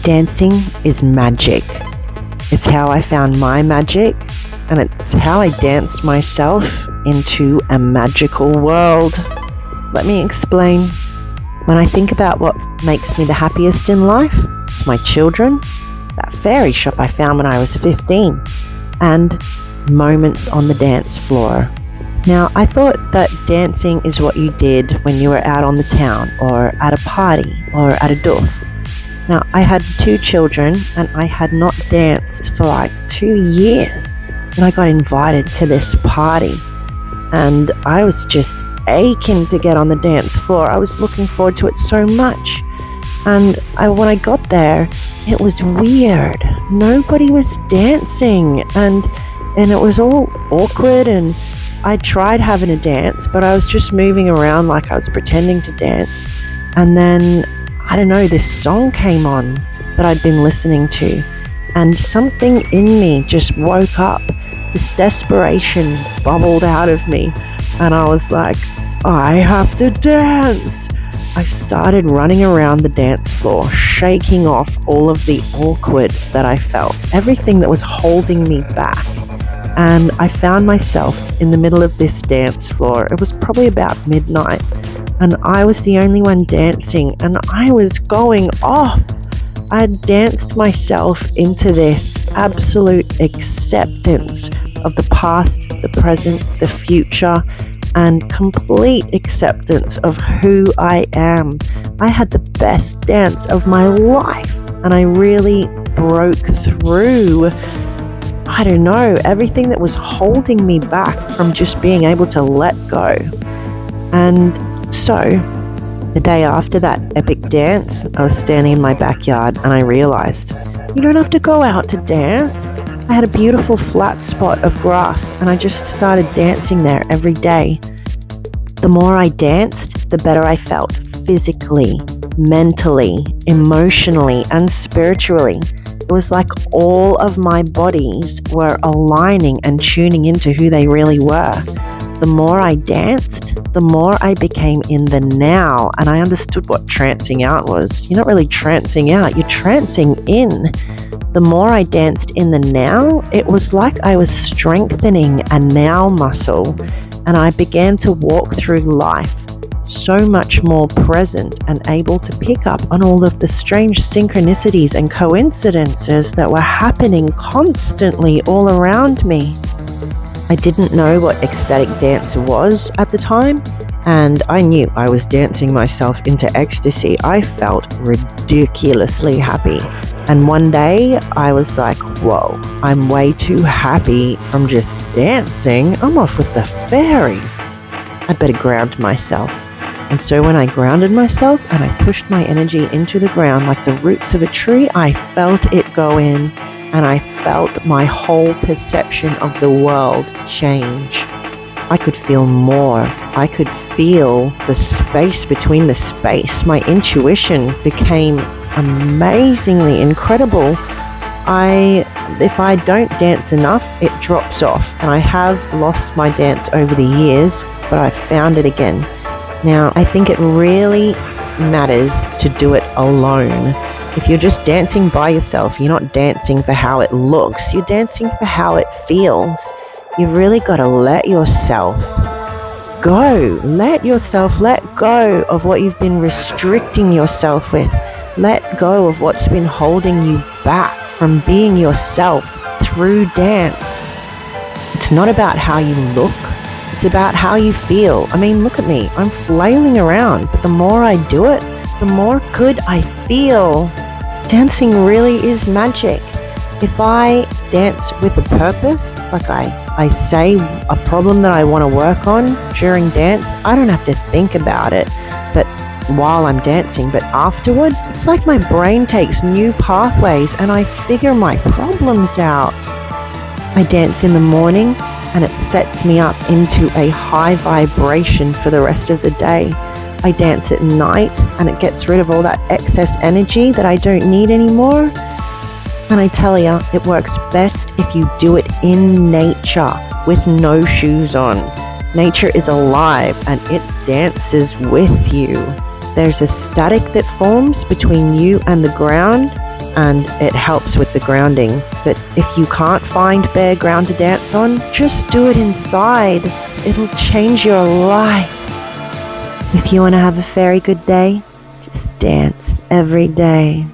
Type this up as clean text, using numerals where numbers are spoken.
Dancing is magic. It's how I found my magic, and it's how I danced myself into a magical world. Let me explain. When I think about what makes me the happiest in life, it's my children, that fairy shop I found when I was 15, and moments on the dance floor. Now, I thought that dancing is what you did when you were out on the town, or at a party, or at a doof. Now, I had 2 children, and I had not danced for like 2 years. And I got invited to this party, and I was just aching to get on the dance floor. I was looking forward to it so much. And when I got there, it was weird. Nobody was dancing, and it was all awkward, and I tried having a dance, but I was just moving around like I was pretending to dance. And then, I don't know, this song came on that I'd been listening to, and something in me just woke up. This desperation bubbled out of me, and I was like, I have to dance. I started running around the dance floor, shaking off all of the awkward that I felt, everything that was holding me back. And I found myself in the middle of this dance floor. It was probably about midnight, and I was the only one dancing, and I was going off. I had danced myself into this absolute acceptance of the past, the present, the future, and complete acceptance of who I am. I had the best dance of my life, and I really broke through, I don't know, everything that was holding me back from just being able to let go. And so, the day after that epic dance, I was standing in my backyard, and I realized, you don't have to go out to dance. I had a beautiful flat spot of grass, and I just started dancing there every day. The more I danced, the better I felt physically, mentally, emotionally, and spiritually. It was like all of my bodies were aligning and tuning into who they really were. The more I danced, the more I became in the now, and I understood what trancing out was. You're not really trancing out, you're trancing in. The more I danced in the now, it was like I was strengthening a now muscle, and I began to walk through life so much more present and able to pick up on all of the strange synchronicities and coincidences that were happening constantly all around me. I didn't know what ecstatic dance was at the time, and I knew I was dancing myself into ecstasy. I felt ridiculously happy. And one day I was like, whoa, I'm way too happy from just dancing. I'm off with the fairies. I better ground myself. And so when I grounded myself and I pushed my energy into the ground like the roots of a tree, I felt it go in, and I felt my whole perception of the world change. I could feel more. I could feel the space between the space. My intuition became amazingly incredible. If I don't dance enough, it drops off, and I have lost my dance over the years, but I found it again. Now, I think it really matters to do it alone. If you're just dancing by yourself, you're not dancing for how it looks, you're dancing for how it feels. You've really got to let yourself go. Let yourself let go of what you've been restricting yourself with. Let go of what's been holding you back from being yourself through dance. It's not about how you look, it's about how you feel. I mean, look at me, I'm flailing around, but the more I do it, the more good I feel. Dancing really is magic. If I dance with a purpose, like I say a problem that I want to work on during dance, I don't have to think about it but while I'm dancing, but afterwards, it's like my brain takes new pathways and I figure my problems out. I dance in the morning, and it sets me up into a high vibration for the rest of the day. I dance at night, and it gets rid of all that excess energy that I don't need anymore. And I tell you, it works best if you do it in nature with no shoes on. Nature is alive, and it dances with you. There's a static that forms between you and the ground, and it helps with the grounding. But if you can't find bare ground to dance on, just do it inside. It'll change your life. If you want to have a very good day, just dance every day.